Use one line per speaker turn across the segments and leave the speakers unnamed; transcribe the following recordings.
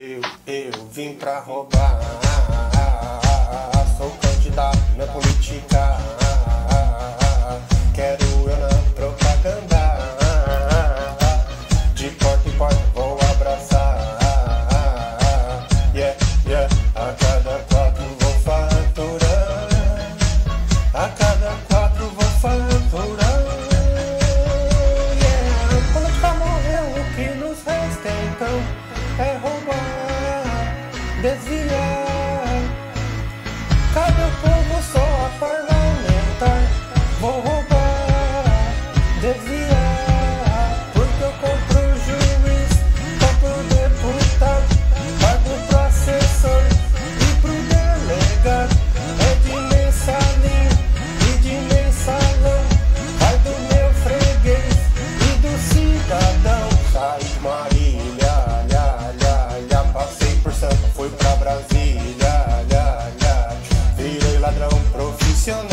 Eu vim pra roubar, sou candidato na política, quero eu na propaganda, de porta em porta vou abraçar, yeah, yeah, a cada 4 vou faturar, a cada 4 vou faturar, yeah, quando já morreu o que nos resta então é roubar, desviar. Cadê o povo só a parlamentar? Vou roubar, desviar. Porque eu compro o juiz, compro o deputado, pago pro assessor e pro delegado. É de mensalinho e de mensalão, vai do meu freguês e do cidadão. Sai de Marília, passei por Sampa, fui pra Brasília, virei ladrão profissional,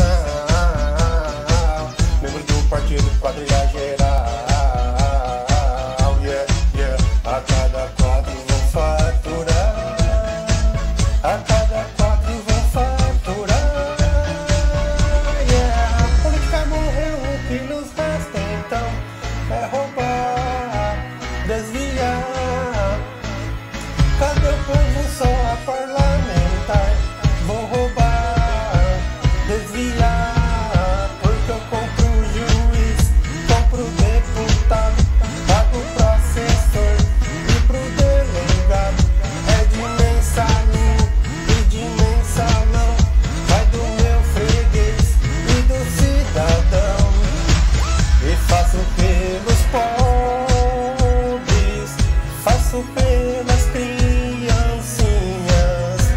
membro do partido quadrilha geral, yeah, yeah, a cada 4 vou faturar, a cada 4 vou faturar, yeah, a política morreu, o que nos resta então é roubar, desviar. Cadê o povo só a parlamentar? Vou roubar, desviar. Porque eu compro o juiz, compro o deputado, pago pro assessor e pro delegado. É de mensalinho e de mensalão, vai do meu freguês e do cidadão. E faço pelos pobres, faço pelas crianças.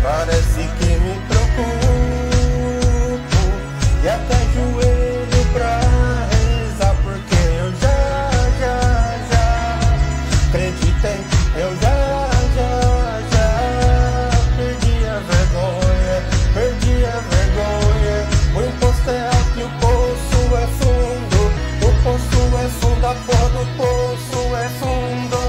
Parece que me preocupo e até joelho pra rezar, porque eu já acreditei, eu já perdi a vergonha, o imposto é alto e o poço é fundo, a porra do poço é fundo,